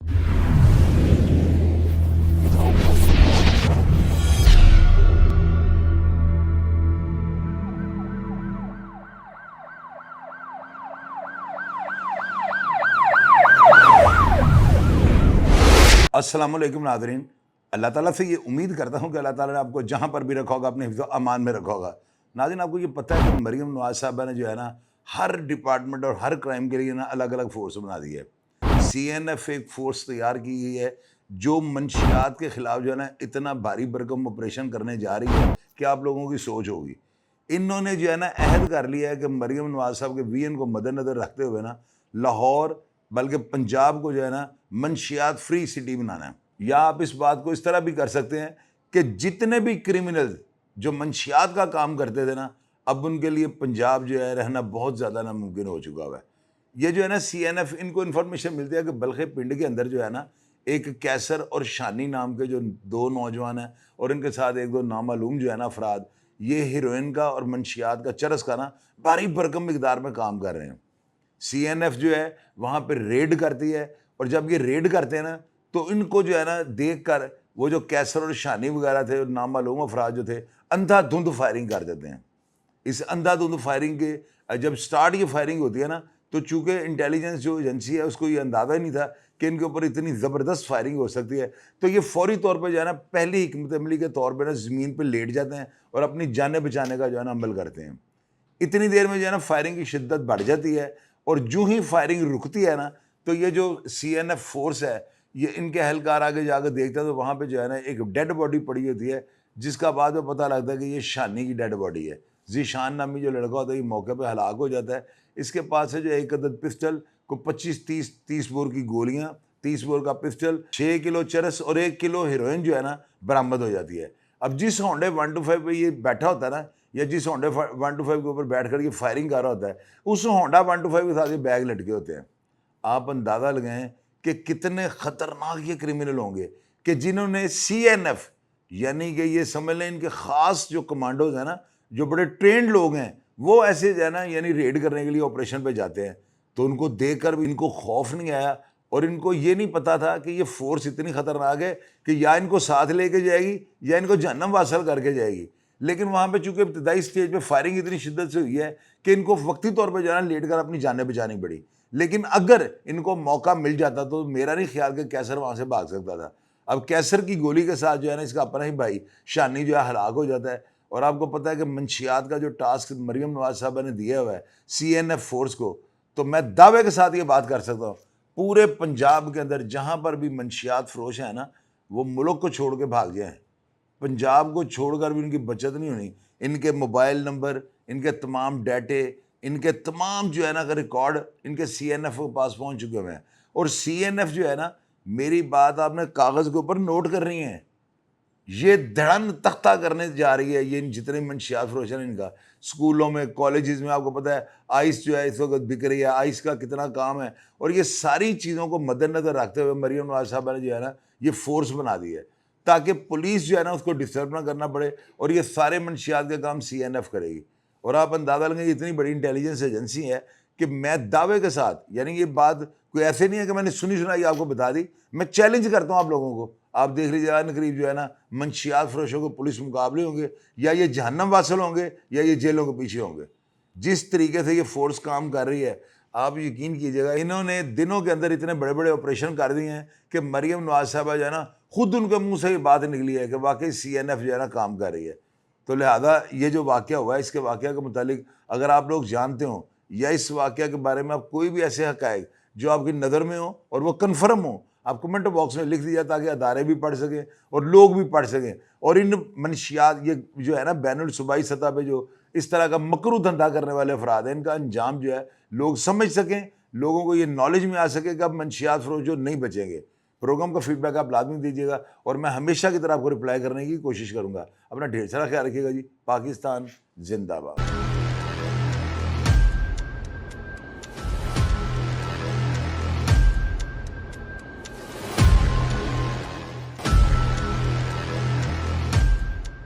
अस्सलाम वालेकुम नाज़रीन, अल्लाह ताला से ये उम्मीद करता हूँ कि अल्लाह ताला ने आपको जहाँ पर भी रखा होगा अपने हिफ्ज़ अमान में रखा होगा। नाज़रीन, आपको ये पता है कि मरीम नवाज़ साहबा ने जो है ना हर डिपार्टमेंट और हर क्राइम के लिए ना अलग अलग फोर्स बना दी है। CNF एक फोर्स तैयार की गई है जो मंशियात के ख़िलाफ़ जो है ना इतना भारी भरकम ऑपरेशन करने जा रही है कि आप लोगों की सोच होगी। इन्होंने जो है ना अहद कर लिया है कि मरीम नवाज़ साहब के वीएन को मद्देनज़र रखते हुए ना लाहौर बल्कि पंजाब को जो है ना मंशियात फ्री सिटी बनाना है। या आप इस बात को इस तरह भी कर सकते हैं कि जितने भी क्रिमिनल जो मंशियात का काम करते थे ना, अब उनके लिए पंजाब जो है रहना बहुत ज़्यादा नामुमकिन हो चुका हुआ है। ये जो है ना CNF, इनको इन्फॉर्मेशन मिलती है कि बल्खे पिंड के अंदर जो है ना एक कैसर और शानी नाम के जो दो नौजवान हैं और इनके साथ एक दो नामालूम जो है ना अफराद, ये हीरोइन का और मंशियात का चरस का ना भारी भरकम मिकदार में काम कर रहे हैं। CNF जो है वहाँ पे रेड करती है और जब ये रेड करते हैं ना तो इनको जो है ना देख कर वो जो कैसर और शानी वगैरह थे और नामालूम अफराद जो थे अंधाधुंध फायरिंग कर देते हैं। इस अंधाधुंध फायरिंग के जब स्टार्ट ये फायरिंग होती है ना तो चूँकि इंटेलिजेंस जो एजेंसी है उसको ये अंदाज़ा ही नहीं था कि इनके ऊपर इतनी ज़बरदस्त फायरिंग हो सकती है, तो ये फौरी तौर पर जो है ना पहली हिकमत अमली के तौर पर ना ज़मीन पर लेट जाते हैं और अपनी जानें बचाने का जो है ना अमल करते हैं। इतनी देर में जो है ना फायरिंग की शिद्दत बढ़ जाती है और जो ही फायरिंग रुकती है ना तो ये जो CNF फोर्स है ये इनके एहलकार आगे जाकर देखते हैं तो वहाँ पे जो है ना एक डेड बॉडी पड़ी होती है, जिसका बाद में पता लगता है कि ये शानी की डेड बॉडी है। ज़ीशान नामी जो लड़का होता है ये मौके पे हलाक हो जाता है। इसके पास से जो एक अदद पिस्टल को 25-30 बोर की गोलियाँ, 30 बोर का पिस्टल, 6 किलो चरस और 1 किलो हीरोइन जो है ना बरामद हो जाती है। अब जिस होंडे 125 पे ये बैठा होता है ना, या जिस होंडे 125 के ऊपर बैठ कर ये फायरिंग कर रहा होता है, उस होंडा 125 के साथ ये बैग लटके होते हैं। आप अंदाज़ा लगाएं कि कितने ख़तरनाक ये क्रिमिनल होंगे कि जिन्होंने CNF यानी कि ये समझ लें इनके ख़ास जो कमांडोज हैं ना, जो बड़े ट्रेंड लोग हैं, वो ऐसे जो है ना यानी रेड करने के लिए ऑपरेशन पे जाते हैं, तो उनको देख कर भी इनको खौफ नहीं आया और इनको ये नहीं पता था कि ये फोर्स इतनी ख़तरनाक है कि या इनको साथ लेके जाएगी या इनको जहन्नम वासल करके जाएगी। लेकिन वहाँ पे चूँकि इब्तदाई स्टेज पे फायरिंग इतनी शिद्दत से हुई है कि इनको वक्ती तौर पे जो है ना लेट कर अपनी जानें बचानी पड़ी। लेकिन अगर इनको मौका मिल जाता तो मेरा नहीं ख्याल कि कैसर वहाँ से भाग सकता था। अब कैसर की गोली के साथ जो है ना इसका अपना ही भाई शानी जो है हलाक हो जाता है। और आपको पता है कि मंशियात का जो टास्क मरीम नवाज साहबा ने दिया हुआ है CNF फोर्स को, तो मैं दावे के साथ ये बात कर सकता हूँ पूरे पंजाब के अंदर जहाँ पर भी मंशियात फरोश है ना वो मुल्क को छोड़ के भाग जाए। पंजाब को छोड़कर भी उनकी बचत नहीं होनी। इनके मोबाइल नंबर, इनके तमाम डाटे, इनके तमाम जो है ना रिकॉर्ड इनके CNF के पास पहुंच चुके हुए हैं। और CNF जो है ना, मेरी बात आपने कागज़ के ऊपर नोट कर रही है, ये धड़न तख्ता करने जा रही है। ये जितने मंशियात फरोश हैं इनका स्कूलों में, कॉलेजेस में, आपको पता है आइस जो है इस वक्त बिक रही है, आइस का कितना काम है। और ये सारी चीज़ों को मद्देनज़र रखते हुए मरीम नवाज साहबा ने जो है ना ये फोर्स बना दी है ताकि पुलिस जो है ना उसको डिस्टर्ब ना करना पड़े और ये सारे मंशियात के काम CNF करेगी। और आप अंदाज़ा लेंगे इतनी बड़ी इंटेलिजेंस एजेंसी है कि मैं दावे के साथ, यानी ये बात कोई ऐसे नहीं है कि मैंने सुनी सुनाई आपको बता दी, मैं चैलेंज करता हूँ आप लोगों को। आप देख लीजिए इन करीब जो है ना मंशियात फरोशों को पुलिस मुकाबले होंगे, या ये जहन्नम वासल होंगे या ये जेलों के पीछे होंगे। जिस तरीके से ये फोर्स काम कर रही है आप यकीन कीजिएगा, इन्होंने दिनों के अंदर इतने बड़े बड़े ऑपरेशन कर दिए हैं कि मरीम नवाज साहबा जो है ना खुद उनके मुंह से ये बात निकली है कि वाकई CNF जो है ना काम कर रही है। तो लिहाजा ये जो वाक़या हुआ है इसके वाक़या के मुतालिक अगर आप लोग जानते हो या इस वाक़या के बारे में आप कोई भी ऐसे हक़ाइक़ जो आपकी नज़र में हो और वो कन्फर्म हो, आप कमेंट बॉक्स में लिख दीजिए ताकि अदारे भी पढ़ सकें और लोग भी पढ़ सकें। और इन मंशियात ये जो है ना बैनुल सूबाई सतह पे जो इस तरह का मकरू धंधा करने वाले अफराद हैं, इनका अंजाम जो है लोग समझ सकें, लोगों को ये नॉलेज में आ सके कि अब मंशियात फरोश जो नहीं बचेंगे। प्रोग्राम का फीडबैक आप लाजमी दीजिएगा और मैं हमेशा की तरह आपको रिप्लाई करने की कोशिश करूँगा। अपना ढेर सारा ख्याल रखिएगा जी। पाकिस्तान जिंदाबाद।